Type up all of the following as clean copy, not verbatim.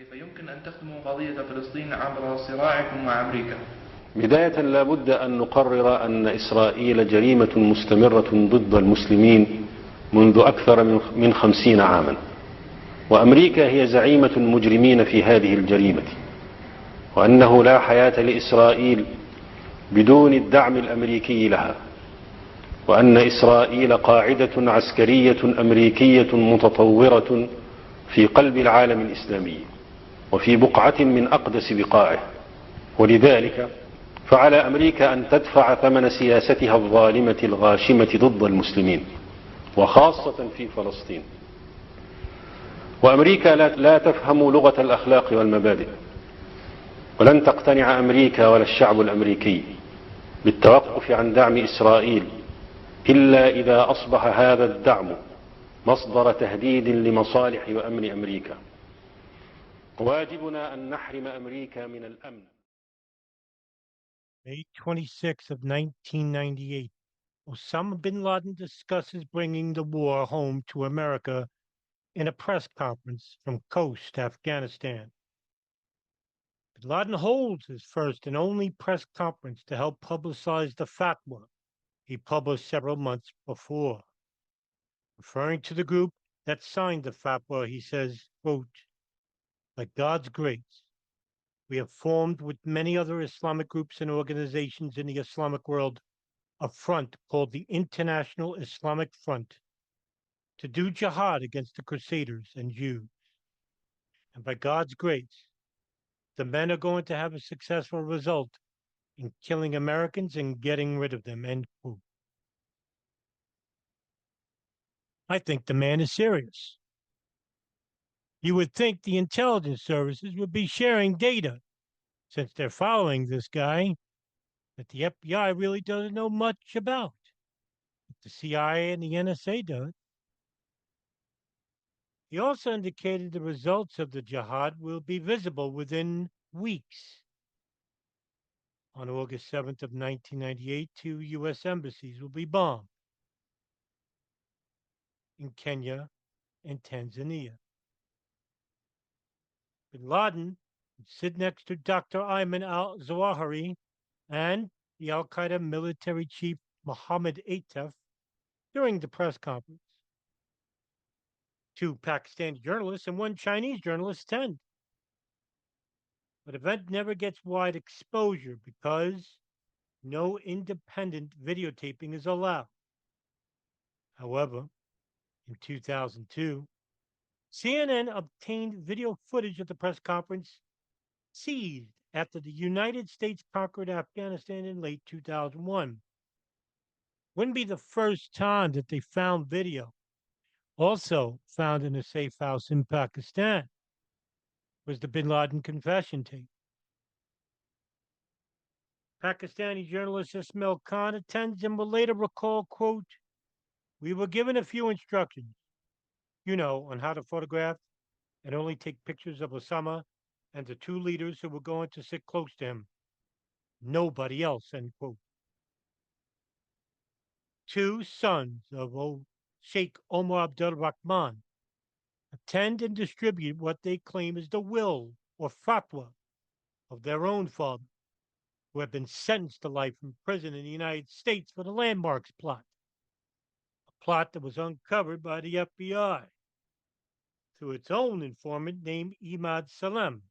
كيف يمكن أن تخدموا قضية فلسطين عبر صراعكم مع أمريكا؟ بداية لا بد أن نقرر أن إسرائيل جريمة مستمرة ضد المسلمين منذ أكثر من 50 عاما، وأمريكا هي زعيمة المجرمين في هذه الجريمة، وأنه لا حياة لإسرائيل بدون الدعم الأمريكي لها، وأن إسرائيل قاعدة عسكرية أمريكية متطورة في قلب العالم الإسلامي وفي بقعة من أقدس بقاعه، ولذلك فعلى أمريكا أن تدفع ثمن سياستها الظالمة الغاشمة ضد المسلمين وخاصة في فلسطين. وأمريكا لا تفهم لغة الأخلاق والمبادئ، ولن تقتنع أمريكا ولا الشعب الأمريكي بالتوقف عن دعم إسرائيل إلا إذا أصبح هذا الدعم مصدر تهديد لمصالح وأمن أمريكا. واجبنا أن نحرم أمريكا من الأمن. May 26th of 1998, Osama Bin Laden discusses bringing the war home to America in a press conference from Khost, Afghanistan. Bin Laden holds his first and only press conference to help publicize the fatwa he published several months before. Referring to the group that signed the fatwa, he says, quote, "By God's grace, we have formed with many other Islamic groups and organizations in the Islamic world a front called the International Islamic Front to do jihad against the Crusaders and Jews. And by God's grace, the men are going to have a successful result in killing Americans and getting rid of them," end quote. I think the man is serious. You would think the intelligence services would be sharing data, since they're following this guy that the FBI really doesn't know much about. But the CIA and the NSA does. He also indicated the results of the jihad will be visible within weeks. On August 7th of 1998, 2 U.S. embassies will be bombed in Kenya and Tanzania. Bin Laden would sit next to Dr. Ayman al-Zawahiri and the al-Qaeda military chief Mohammed Atef during the press conference. 2 Pakistani journalists and 1 Chinese journalist attend. But event never gets wide exposure because no independent videotaping is allowed. However, in 2002, CNN obtained video footage of the press conference seized after the United States conquered Afghanistan in late 2001. Wouldn't be the first time that they found video. Also found in a safe house in Pakistan was the Bin Laden confession tape. Pakistani journalist Ismail Khan attends and will later recall, quote, "We were given a few instructions, on how to photograph and only take pictures of Osama and the 2 leaders who were going to sit close to him. Nobody else," end quote. 2 sons of Sheikh Omar Abdul Rahman attend and distribute what they claim is the will or fatwa of their own father, who had been sentenced to life in prison in the United States for the landmarks plot, a plot that was uncovered by the FBI through its own informant named Imad Salem.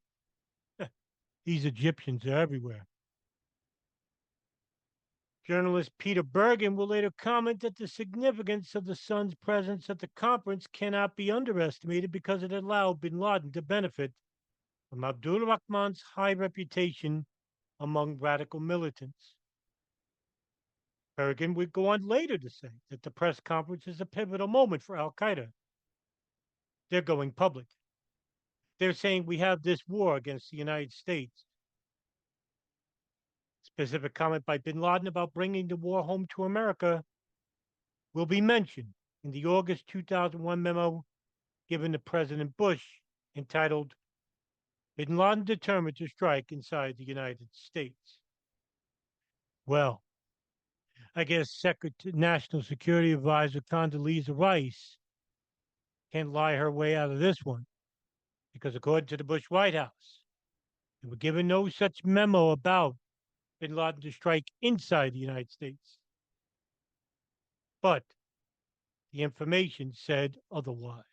These Egyptians are everywhere. Journalist Peter Bergen will later comment that the significance of the son's presence at the conference cannot be underestimated because it allowed Bin Laden to benefit from Abdul Rahman's high reputation among radical militants. Bergen would go on later to say that the press conference is a pivotal moment for al-Qaeda. They're going public. They're saying we have this war against the United States. Specific comment by Bin Laden about bringing the war home to America will be mentioned in the August 2001 memo given to President Bush entitled "Bin Laden Determined to Strike Inside the United States." Well, I guess National Security Advisor Condoleezza Rice can't lie her way out of this one. because according to the Bush White House, they were given no such memo about bin Laden to strike inside the United States. But the information said otherwise.